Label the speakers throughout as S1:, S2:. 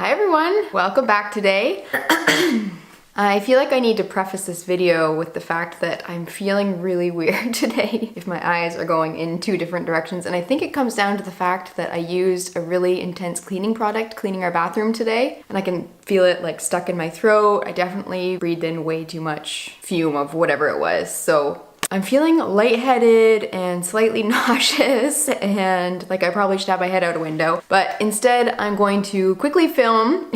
S1: Hi everyone, welcome back today. I feel like I need to preface this video with the fact that I'm feeling really weird today if my eyes are going in two different directions, and I think it comes down to the fact that I used a really intense cleaning product cleaning our bathroom today, and I can feel it like stuck in my throat. I definitely breathed in way too much fume of whatever it was, so I'm feeling lightheaded and slightly nauseous, and like I probably should have my head out a window, but instead I'm going to quickly film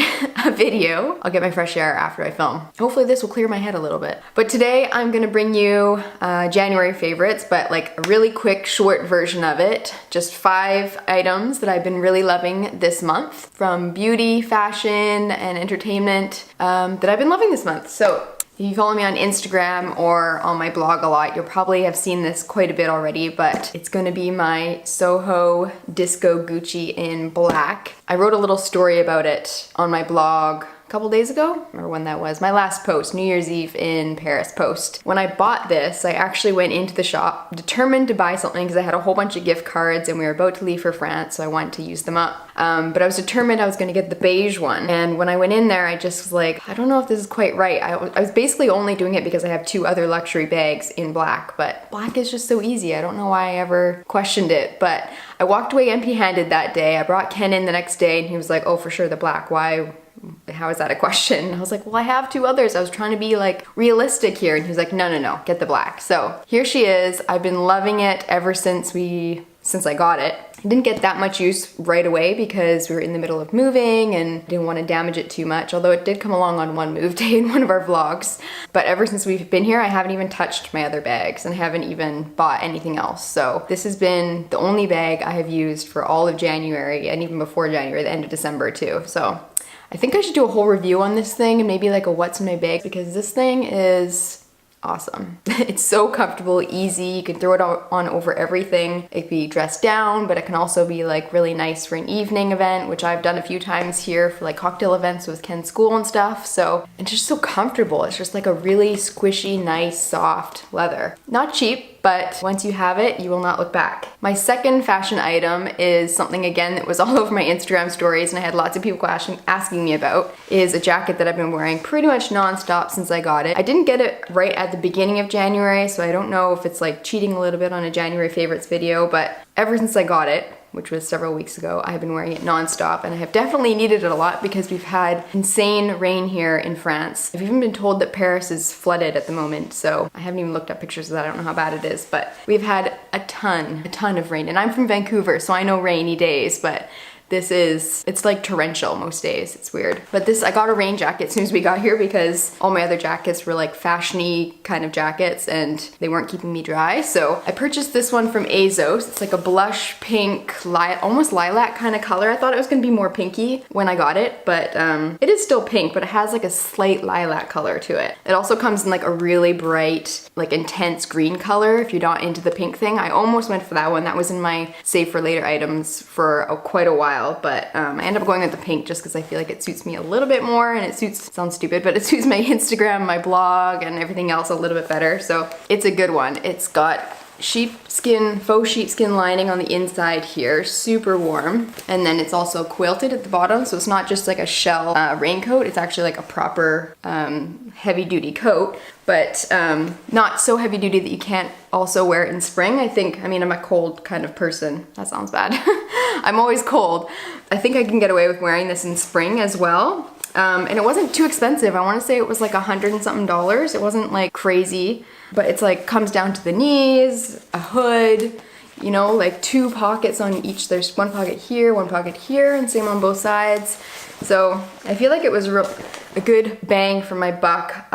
S1: a video. I'll get my fresh air after I film. Hopefully this will clear my head a little bit. But today I'm gonna bring you January favorites, but like a really quick short version of it. Just 5 items that I've been really loving this month from beauty, fashion, and entertainment that I've been loving this month. So if you follow me on Instagram or on my blog a lot, you'll probably have seen this quite a bit already, but it's gonna be my Soho Disco Gucci in black. I wrote a little story about it on my blog a couple days ago, or when that was, my last post, New Year's Eve in Paris post. When I bought this, I actually went into the shop determined to buy something because I had a whole bunch of gift cards and we were about to leave for France, so I wanted to use them up. But I was determined I was gonna get the beige one. And when I went in there, I just was like, I don't know if this is quite right. I was basically only doing it because I have 2 other luxury bags in black, but black is just so easy. I don't know why I ever questioned it, but I walked away empty-handed that day. I brought Ken in the next day and he was like, oh, for sure, the black, why? How is that a question? And I was like, well, I have 2 others. I was trying to be like realistic here. And he was like, no, get the black. So here she is. I've been loving it ever since I got it. I didn't get that much use right away because we were in the middle of moving and didn't want to damage it too much, although it did come along on one move day in one of our vlogs. But ever since we've been here, I haven't even touched my other bags and I haven't even bought anything else. So this has been the only bag I have used for all of January and even before January, the end of December too. So I think I should do a whole review on this thing and maybe like a what's in my bag, because this thing is awesome. It's so comfortable, easy. You can throw it on over everything. It can be dressed down, but it can also be like really nice for an evening event, which I've done a few times here for like cocktail events with Ken's school and stuff. So it's just so comfortable. It's just like a really squishy, nice, soft leather. Not cheap, but once you have it, you will not look back. My second fashion item is something, again, that was all over my Instagram stories and I had lots of people asking me about, is a jacket that I've been wearing pretty much non-stop since I got it. I didn't get it right at the beginning of January, so I don't know if it's like cheating a little bit on a January favorites video, but ever since I got it, which was several weeks ago, I have been wearing it non-stop, and I have definitely needed it a lot because we've had insane rain here in France. I've even been told that Paris is flooded at the moment, so I haven't even looked up pictures of that. I don't know how bad it is, but we've had a ton of rain, and I'm from Vancouver, so I know rainy days, but it's like torrential most days. It's weird. But I got a rain jacket as soon as we got here because all my other jackets were like fashiony kind of jackets and they weren't keeping me dry. So I purchased this one from Asos. It's like a blush pink, almost lilac kind of color. I thought it was gonna be more pinky when I got it, but it is still pink, but it has like a slight lilac color to it. It also comes in like a really bright, like intense green color if you're not into the pink thing. I almost went for that one. That was in my save for later items for quite a while. But I ended up going with the pink just because I feel like it suits me a little bit more, and it sounds stupid, but it suits my Instagram, my blog, and everything else a little bit better. So it's a good one. It's got faux sheepskin lining on the inside here, super warm, and then it's also quilted at the bottom, so it's not just like a shell raincoat. It's actually like a proper heavy-duty coat, but not so heavy-duty that you can't also wear it in spring. I mean, I'm a cold kind of person. That sounds bad. I'm always cold. I think I can get away with wearing this in spring as well. And it wasn't too expensive. I want to say it was like $100 and something. It wasn't like crazy, but it's like comes down to the knees, a hood, you know, like 2 pockets on each. There's one pocket here, and same on both sides. So I feel like it was a good bang for my buck.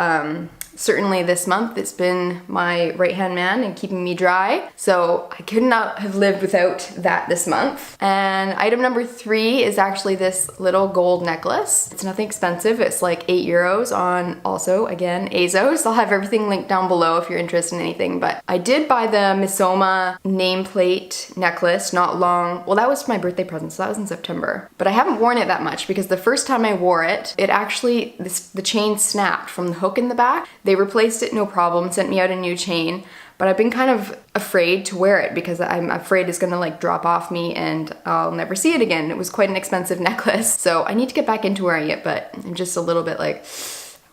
S1: Certainly this month, it's been my right-hand man in keeping me dry. So I could not have lived without that this month. And item number 3 is actually this little gold necklace. It's nothing expensive. It's like €8 on, also, again, Asos. I'll have everything linked down below if you're interested in anything. But I did buy the Missoma nameplate necklace not long. Well, that was my birthday present, so that was in September. But I haven't worn it that much because the first time I wore it, the chain snapped from the hook in the back. They replaced it, no problem, sent me out a new chain, but I've been kind of afraid to wear it because I'm afraid it's gonna like drop off me and I'll never see it again. It was quite an expensive necklace, so I need to get back into wearing it, but I'm just a little bit like,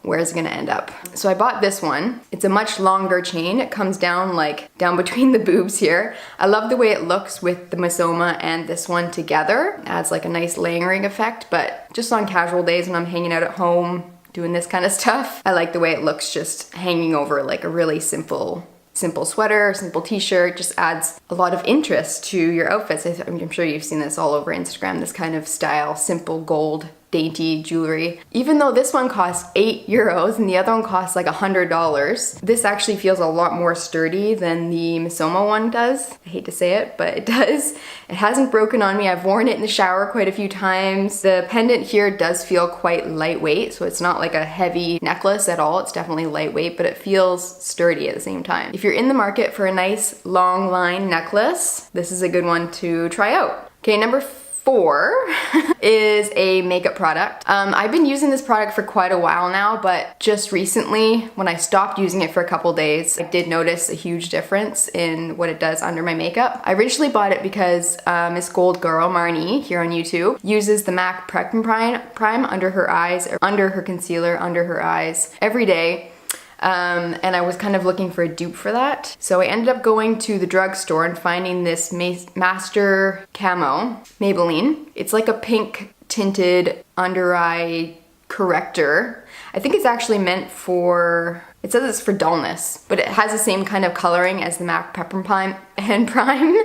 S1: where's it gonna end up? So I bought this one. It's a much longer chain. It comes down like down between the boobs here. I love the way it looks with the Misoma and this one together. It adds like a nice layering effect, but just on casual days when I'm hanging out at home doing this kind of stuff, I like the way it looks just hanging over like a really simple sweater, simple t-shirt. Just adds a lot of interest to your outfits. I'm sure you've seen this all over Instagram, this kind of style, simple gold dainty jewelry. Even though this one costs €8 and the other one costs like $100, this actually feels a lot more sturdy than the Misoma one does. I hate to say it, but it does. It hasn't broken on me. I've worn it in the shower quite a few times. The pendant here does feel quite lightweight, so it's not like a heavy necklace at all. It's definitely lightweight, but it feels sturdy at the same time. If you're in the market for a nice long line necklace, this is a good one to try out. Okay, number 4 is a makeup product. I've been using this product for quite a while now, but just recently, when I stopped using it for a couple days, I did notice a huge difference in what it does under my makeup. I originally bought it because Miss Gold Girl, Marnie, here on YouTube, uses the MAC Prep and Prime under her eyes, or under her concealer, under her eyes, every day. And I was kind of looking for a dupe for that. So I ended up going to the drugstore and finding this Master Camo Maybelline. It's like a pink tinted under eye corrector. I think it's actually meant for, it says it's for dullness, but it has the same kind of coloring as the MAC Prep and Prime.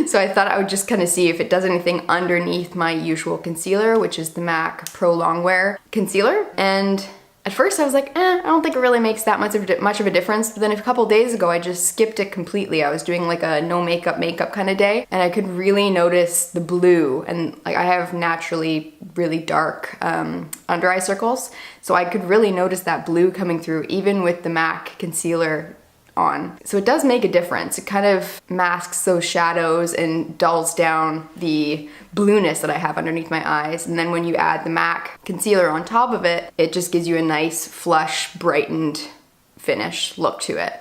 S1: So I thought I would just kind of see if it does anything underneath my usual concealer, which is the MAC Pro Longwear concealer. And at first I was like, I don't think it really makes that much of a difference, but then a couple days ago I just skipped it completely. I was doing like a no makeup kind of day, and I could really notice the blue, and like I have naturally really dark under eye circles, so I could really notice that blue coming through even with the MAC concealer on. So it does make a difference. It kind of masks those shadows and dulls down the blueness that I have underneath my eyes. And then when you add the MAC concealer on top of it, it just gives you a nice flush, brightened finish look to it.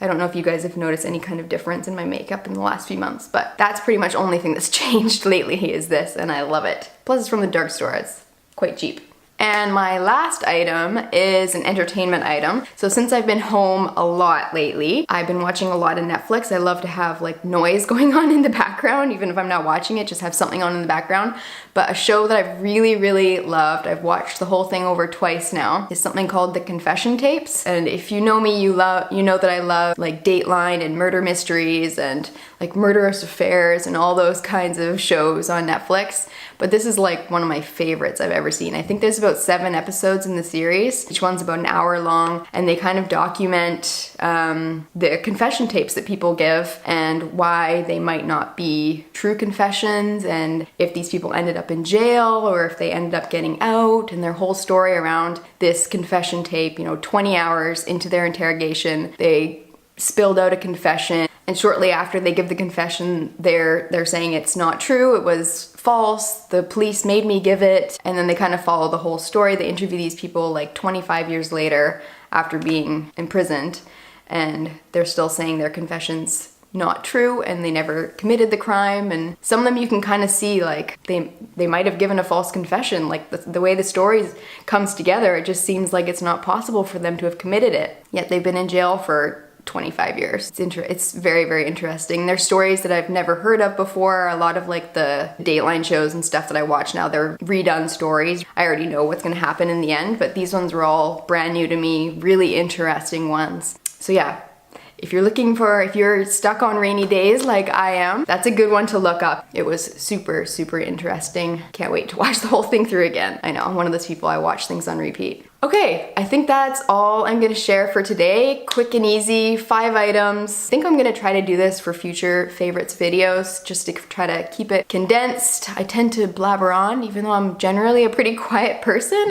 S1: I don't know if you guys have noticed any kind of difference in my makeup in the last few months, but that's pretty much the only thing that's changed lately is this, and I love it. Plus it's from the drugstore, it's quite cheap. And my last item is an entertainment item. So since I've been home a lot lately, I've been watching a lot of Netflix. I love to have like noise going on in the background, even if I'm not watching it, just have something on in the background. But a show that I've really, really loved, I've watched the whole thing over twice now, is something called The Confession Tapes. And if you know me, you know that I love like Dateline and murder mysteries and like murderous affairs and all those kinds of shows on Netflix. But this is like one of my favorites I've ever seen. I think there's about 7 episodes in the series. Each one's about an hour long, and they kind of document the confession tapes that people give and why they might not be true confessions, and if these people ended up in jail or if they ended up getting out, and their whole story around this confession tape. 20 hours into their interrogation, they spilled out a confession, and shortly after they give the confession, they're saying it's not true, it was false, the police made me give it, and then they kind of follow the whole story. They interview these people like 25 years later after being imprisoned, and they're still saying their confession's not true and they never committed the crime. And some of them you can kind of see like they might have given a false confession. Like the way the story comes together, it just seems like it's not possible for them to have committed it, yet they've been in jail for 25 years. It's very, very interesting. There's stories that I've never heard of before. A lot of like the Dateline shows and stuff that I watch now, they're redone stories. I already know what's gonna happen in the end, but these ones were all brand new to me, really interesting ones. So yeah, if you're stuck on rainy days like I am, that's a good one to look up. It was super, super interesting. Can't wait to watch the whole thing through again. I know, I'm one of those people, I watch things on repeat. Okay, I think that's all I'm gonna share for today. Quick and easy, 5 items. I think I'm gonna try to do this for future favorites videos, just to try to keep it condensed. I tend to blabber on, even though I'm generally a pretty quiet person.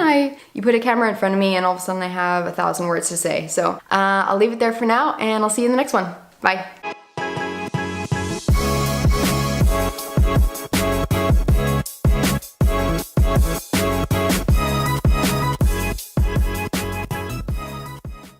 S1: You put a camera in front of me and all of a sudden I have 1,000 words to say. So I'll leave it there for now, and I'll see you in the next one. Bye.